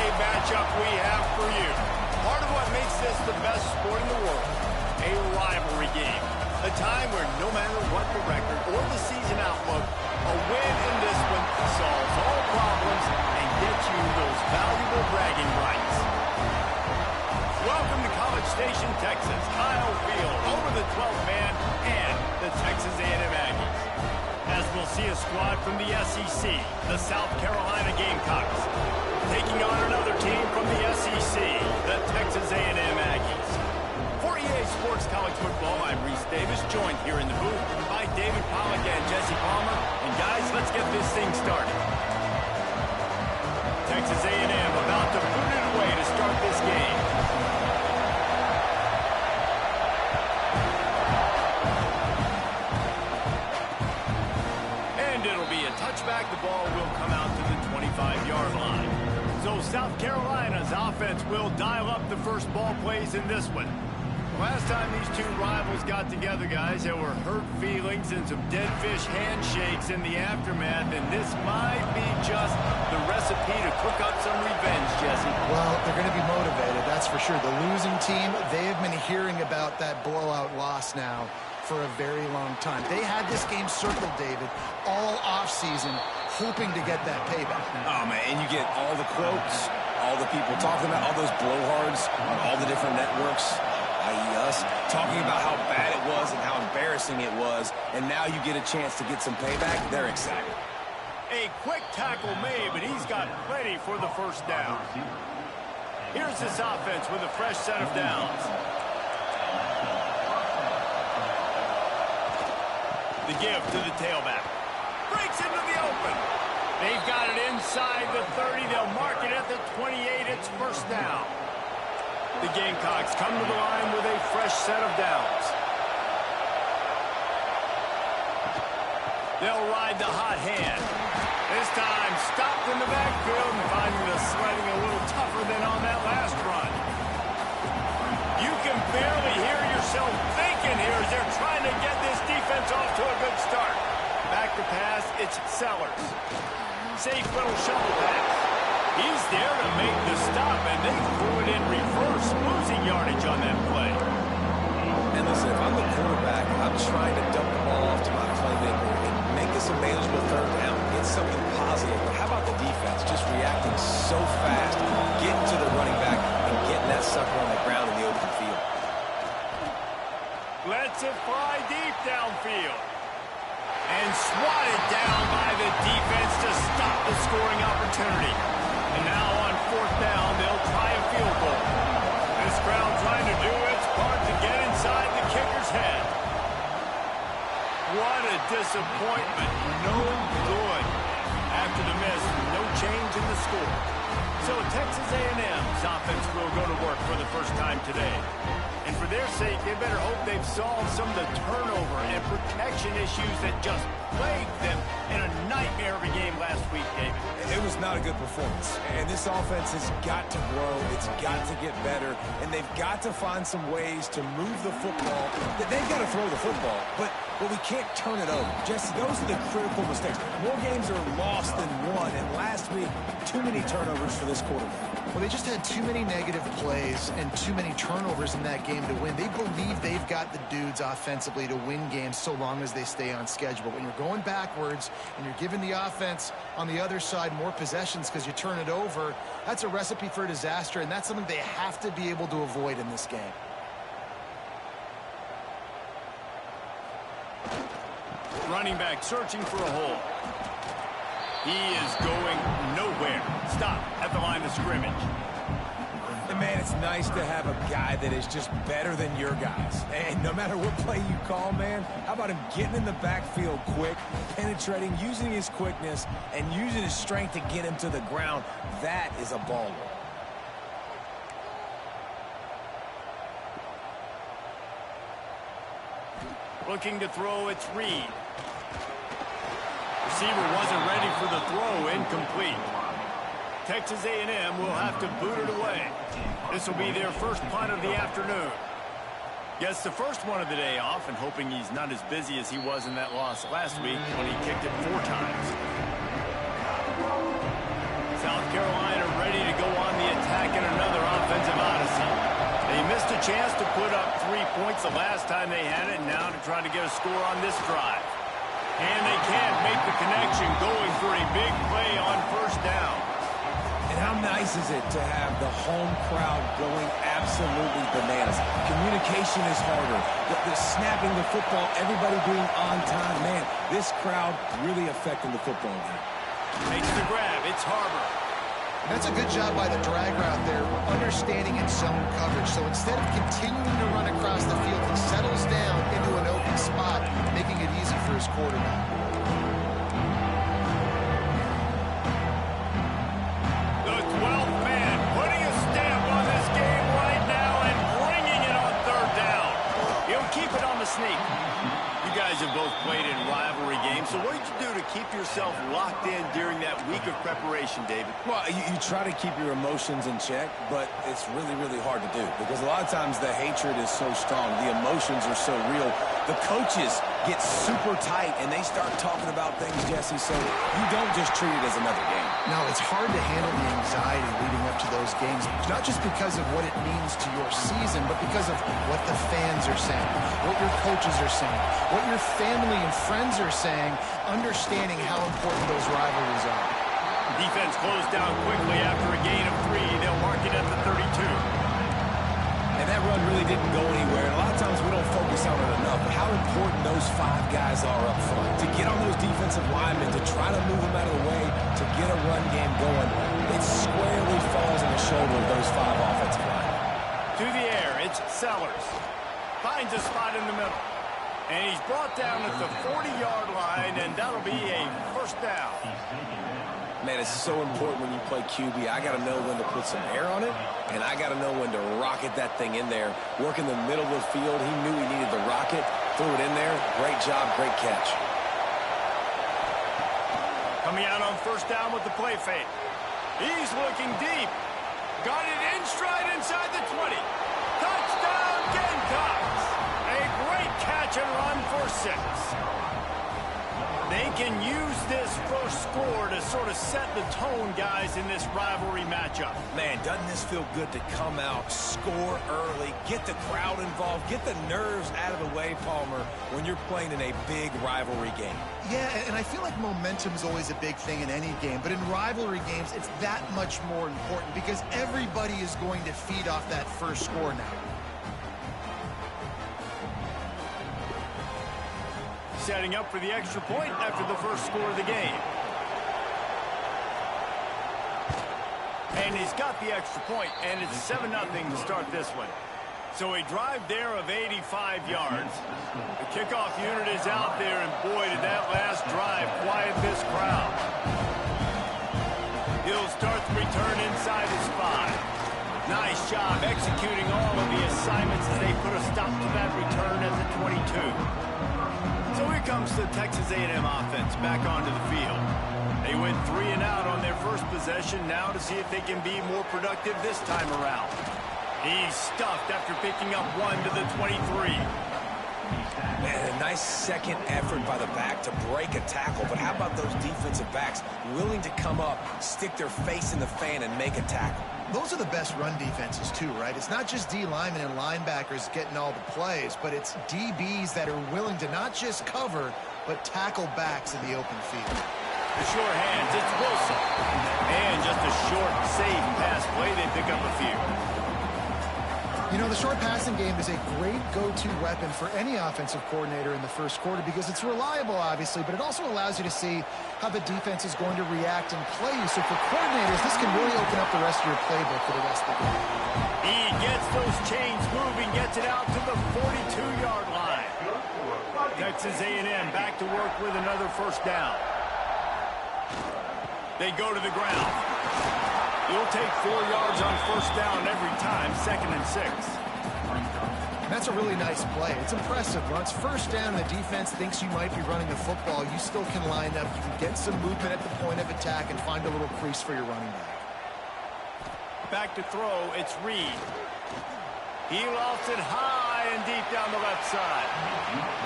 game matchup we have for you. Part of what makes this the best sport in the world, a rivalry game. A time where no matter what the record or the season outlook, a win in this one solves all problems and gets you those valuable bragging rights. Welcome to College Station, Texas. Kyle Field over the 12th man and the Texas A&M Aggies. As we'll see a squad from the SEC, the South Carolina Gamecocks, taking on another team from the SEC, the Texas A&M Aggies. For EA Sports College Football, I'm Reese Davis, joined here in the booth by David Pollack and Jesse Palmer. And guys, let's get this thing started. Texas A&M about to put it away to start this game. And it'll be a touchback. The ball will come out to the 25-yard line. So South Carolina's offense will dial up the first ball plays in this one. Last time these two rivals got together, guys, there were hurt feelings and some dead fish handshakes in the aftermath, and this might be just the recipe to cook up some revenge, Jesse. Well, they're going to be motivated, that's for sure. The losing team, they have been hearing about that blowout loss now for a very long time. They had this game circled, David, all offseason, hoping to get that payback. Oh, man, and you get all the quotes, all the people talking about all those blowhards on all the different networks, i.e. us, talking about how bad it was and how embarrassing it was, and now you get a chance to get some payback. They're excited. A quick tackle made, but he's got plenty for the first down. Here's this offense with a fresh set of downs. The give to the tailback. Breaks into the open. They've got it inside the 30. They'll mark it at the 28. It's first down. The Gamecocks come to the line with a fresh set of downs. They'll ride the hot hand. This time stopped in the backfield and finding the sledding a little tougher than on that last run. You can barely hear yourself thinking here as they're trying to get this defense off to a good start. Back to pass, it's Sellers. Safe little shovel pass. He's there to make the stop, and they threw it in reverse, losing yardage on that play. And listen, if I'm the quarterback, I'm trying to dump the ball off to my playmaker and make this a manageable third down, get something positive. But how about the defense just reacting so fast, getting to the running back and getting that sucker on the ground in the open field? Lets it fly deep downfield. And swatted down by the defense to stop the scoring opportunity. And now on fourth down, they'll try a field goal. This crowd trying to do its part to get inside the kicker's head. What a disappointment. No good. After the miss, no change in the score. So Texas A&M's offense will go to work for the first time today. And for their sake, they better hope they've solved some of the turnover and protection issues that just plagued them in a nightmare of a game last week, David. It was not a good performance. And this offense has got to grow. It's got to get better. And they've got to find some ways to move the football. They've got to throw the football, but we can't turn it over. Jesse, those are the critical mistakes. More games are lost than won. And last week, too many turnovers for this quarterback. Well, they just had too many negative plays and too many turnovers in that game to win. They believe they've got the dudes offensively to win games so long as they stay on schedule. But when you're going backwards and you're giving the offense on the other side more possessions because you turn it over, that's a recipe for disaster, and that's something they have to be able to avoid in this game. Running back searching for a hole. He is going nowhere. Stop at the line of scrimmage. And man, it's nice to have a guy that is just better than your guys. And no matter what play you call, man, how about him getting in the backfield quick, penetrating, using his quickness, and using his strength to get him to the ground. That is a baller. Looking to throw, it's Reed. Receiver wasn't ready for the throw, incomplete. Texas A&M will have to boot it away. This will be their first punt of the afternoon. Gets the first one of the day off and hoping he's not as busy as he was in that loss last week when he kicked it 4 times. South Carolina ready to go on the making another offensive odyssey. They missed a chance to put up 3 points the last time they had it, and now to try to get a score on this drive. And they can't make the connection, going for a big play on first down. And how nice is it to have the home crowd going absolutely bananas? Communication is harder. The snapping the football, everybody being on time. Man, this crowd really affecting the football game. Makes the grab. It's Harbor. That's a good job by the drag route there, understanding its zone coverage. So instead of continuing to run across the field, he settles down into an open spot, making it easy for his quarterback. The 12th man putting a stamp on this game right now and bringing it on third down. He'll keep it on the sneak. You guys have both played in rivalry games, so what did you do to keep yourself locked in during that week of preparation, David? Well, you try to keep your emotions in check, but it's really, really hard to do because a lot of times the hatred is so strong. The emotions are so real. The coaches get super tight, and they start talking about things, Jesse, so you don't just treat it as another game. No, it's hard to handle the anxiety leading up to those games, not just because of what it means to your season, but because of what the fans are saying, what your coaches are saying, what your family and friends are saying, understanding how important those rivalries are. Defense closed down quickly after a gain of 3. They'll mark it at the 32. And that run really didn't go anywhere. And a lot of times we don't focus on it enough, but how important those 5 guys are up front. To get on those defensive linemen, to try to move them out of the way, to get a run game going, it squarely falls on the shoulder of those 5 offensive linemen. To the air, it's Sellers. Finds a spot in the middle. And he's brought down at the 40-yard line, and that'll be a first down. Man, it's so important when you play QB. I got to know when to put some air on it, and I got to know when to rocket that thing in there. Work in the middle of the field. He knew he needed the rocket. Threw it in there. Great job, great catch. Coming out on first down with the play fake. He's looking deep. Got it in stride inside the 20. Touchdown, Gamecocks. A great catch and run for 6. They can use this first score to sort of set the tone, guys, in this rivalry matchup. Man, doesn't this feel good to come out, score early, get the crowd involved, get the nerves out of the way, Palmer, when you're playing in a big rivalry game? Yeah, and I feel like momentum is always a big thing in any game, but in rivalry games, it's that much more important because everybody is going to feed off that first score now. Setting up for the extra point after the first score of the game. And he's got the extra point, and it's 7-0 to start this one. So a drive there of 85 yards. The kickoff unit is out there, and boy, did that last drive quiet this crowd. He'll start the return inside his 5. Nice job executing all of the assignments as they put a stop to that return at the 22. So here comes the Texas A&M offense back onto the field. They went 3 and out on their first possession, now to see if they can be more productive this time around. He's stuffed after picking up 1 to the 23. Man, a nice second effort by the back to break a tackle, but how about those defensive backs willing to come up, stick their face in the fan, and make a tackle? Those are the best run defenses too, right? It's not just D linemen and linebackers getting all the plays, but it's DBs that are willing to not just cover, but tackle backs in the open field. The short hands, it's Wilson. And just a short, safe pass play, they pick up a few. You know, the short passing game is a great go-to weapon for any offensive coordinator in the first quarter because it's reliable, obviously, but it also allows you to see how the defense is going to react and play you. So for coordinators, this can really open up the rest of your playbook for the rest of the game. He gets those chains moving, gets it out to the 42-yard line. Texas A&M back to work with another first down. They go to the ground. You'll take 4 yards on first down every time, 2nd and 6. That's a really nice play. It's impressive. Once first down, the defense thinks you might be running the football. You still can line up. You can get some movement at the point of attack and find a little crease for your running back. Back to throw, it's Reed. He lofts it high and deep down the left side.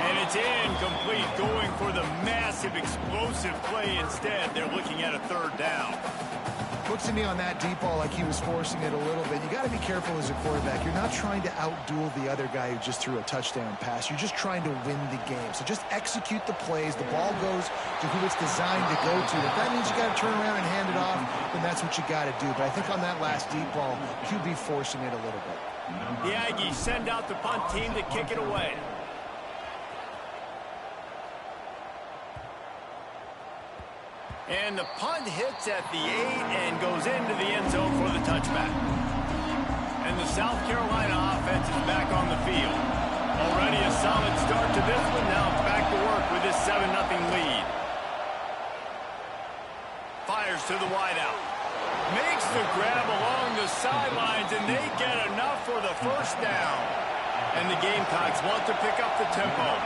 And it's incomplete, going for the massive explosive play instead. They're looking at a 3rd down. Looks to me on that deep ball like he was forcing it a little bit. You got to be careful as a quarterback. You're not trying to outduel the other guy who just threw a touchdown pass. You're just trying to win the game. So just execute the plays. The ball goes to who it's designed to go to. If that means you got to turn around and hand it off, then that's what you got to do. But I think on that last deep ball, QB forcing it a little bit. The Aggies send out the punt team to kick it away. And the punt hits at the 8 and goes into the end zone for the touchback. And the South Carolina offense is back on the field. Already a solid start to this one. Now it's back to work with this 7-0 lead. Fires to the wideout. Makes the grab along the sidelines, and they get enough for the first down. And the Gamecocks want to pick up the tempo.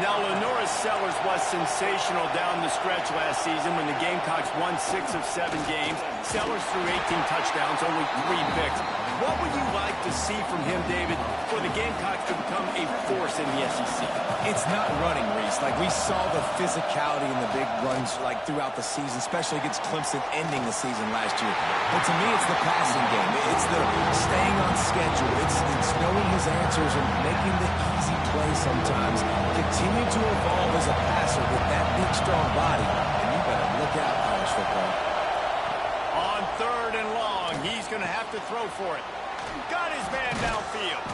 Now, Lenora Sellers was sensational down the stretch last season when the Gamecocks won 6 of 7 games. Sellers threw 18 touchdowns, only 3 picks. What would you like to see from him, David, for the Gamecocks to become a force in the SEC? It's not running, Reese. Like, we saw the physicality in the big runs, like, throughout the season, especially against Clemson ending the season last year. But to me, it's the passing game. It's the staying on schedule. It's knowing his answers and making the easy play sometimes. Continue to evolve as a passer with that big, strong body. And you better look out, college football. On 3rd and long, he's going to have to throw for it. Got his man downfield.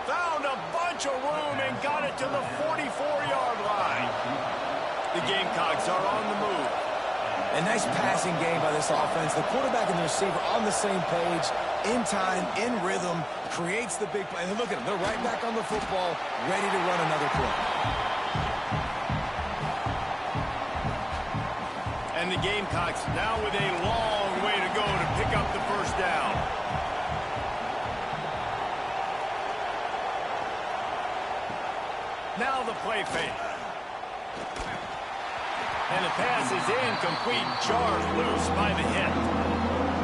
Found a bunch of room and got it to the 44-yard line. The Gamecocks are on the move. A nice passing game by this offense. The quarterback and the receiver on the same page, in time, in rhythm, creates the big play. And look at them. They're right back on the football, ready to run another play. And the Gamecocks now with a long way to go to pick up the first down. Now the play fake. And the pass is incomplete, jarred loose by the hit.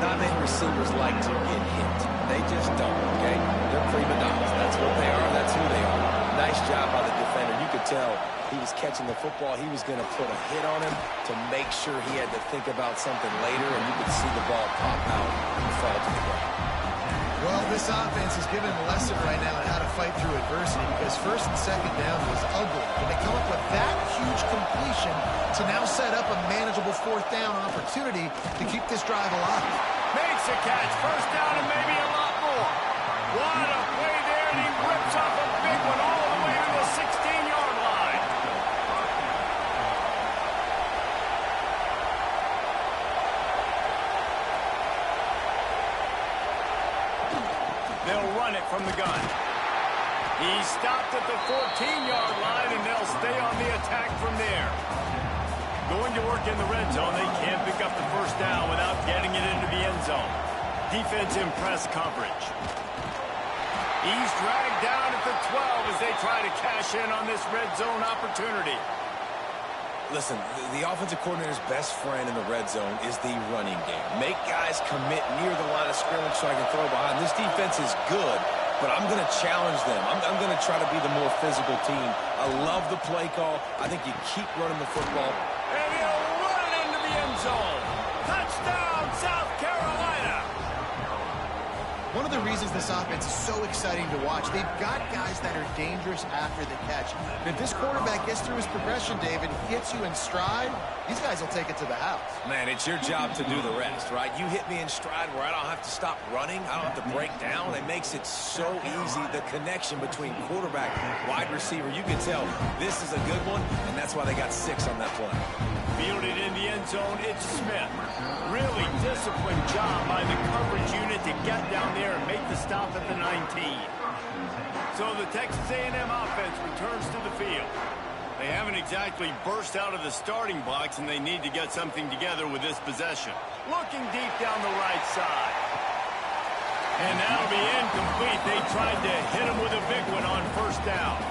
Not many receivers like to get hit. They just don't, okay? They're prima donnas. That's what they are. That's who they are. Nice job by the defender. You could tell he was catching the football. He was going to put a hit on him to make sure he had to think about something later, and you could see the ball pop out and fall to the ground. Well, this offense is given a lesson right now on how to fight through adversity because 1st and 2nd down was ugly. And they come up with that huge completion to now set up a manageable 4th down opportunity to keep this drive alive. Makes a catch. First down and maybe a lot more. What a play there, and he rips off a big one all the way to the 16-yard line. They'll run it from the gun. He stopped at the 14-yard line, and they'll stay on the attack from there. Going to work in the red zone, they can't pick up the first down without getting it into the end zone. Defense in press coverage. He's dragged down at the 12 as they try to cash in on this red zone opportunity. Listen, the offensive coordinator's best friend in the red zone is the running game. Make guys commit near the line of scrimmage so I can throw behind. This defense is good, but I'm going to challenge them. I'm going to try to be the more physical team. I love the play call. I think you keep running the football. And he'll run it into the end zone. Touchdown, South Carolina. One of the reasons this offense is so exciting to watch, they've got guys that are dangerous after the catch. And if this quarterback gets through his progression, David, hits you in stride, these guys will take it to the house. Man, it's your job to do the rest, right? You hit me in stride where I don't have to stop running. I don't have to break down. It makes it so easy, the connection between quarterback and wide receiver. You can tell this is a good one, and that's why they got 6 on that play. Fielded in the end zone, it's Smith. Really disciplined job by the coverage unit to get down there and make the stop at the 19. So the Texas A&M offense returns to the field. They haven't exactly burst out of the starting blocks, and they need to get something together with this possession. Looking deep down the right side. And that'll be incomplete. They tried to hit him with a big one on first down.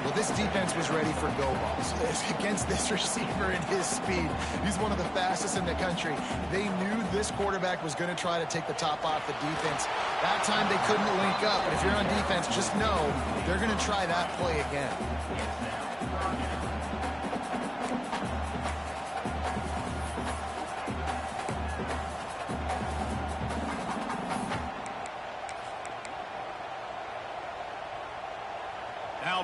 Well, this defense was ready for go balls against this receiver and his speed. He's one of the fastest in the country. They knew this quarterback was going to try to take the top off the defense. That time they couldn't link up, but if you're on defense, just know they're going to try that play again.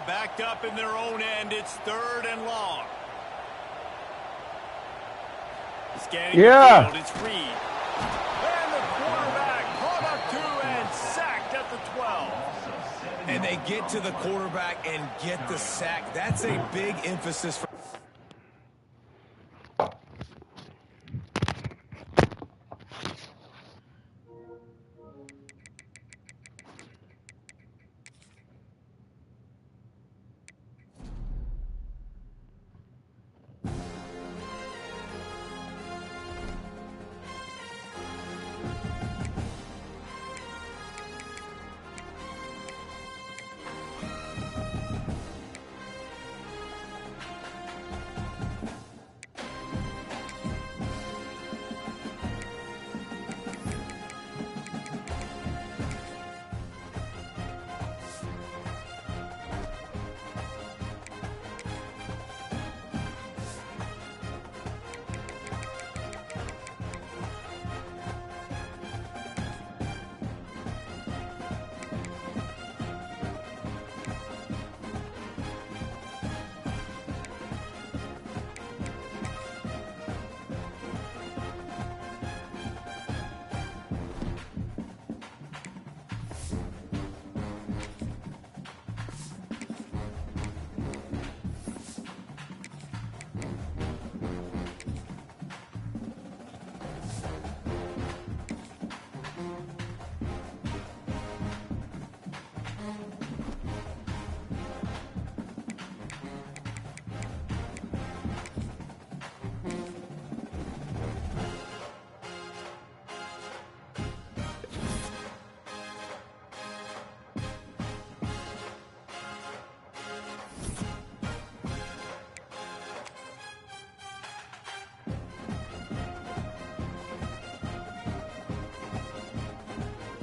backed up in their own end. It's 3rd and long. Scanning the field, it's Reed. And the quarterback brought up 2 and sacked at the 12. And they get to the quarterback and get the sack. That's a big emphasis for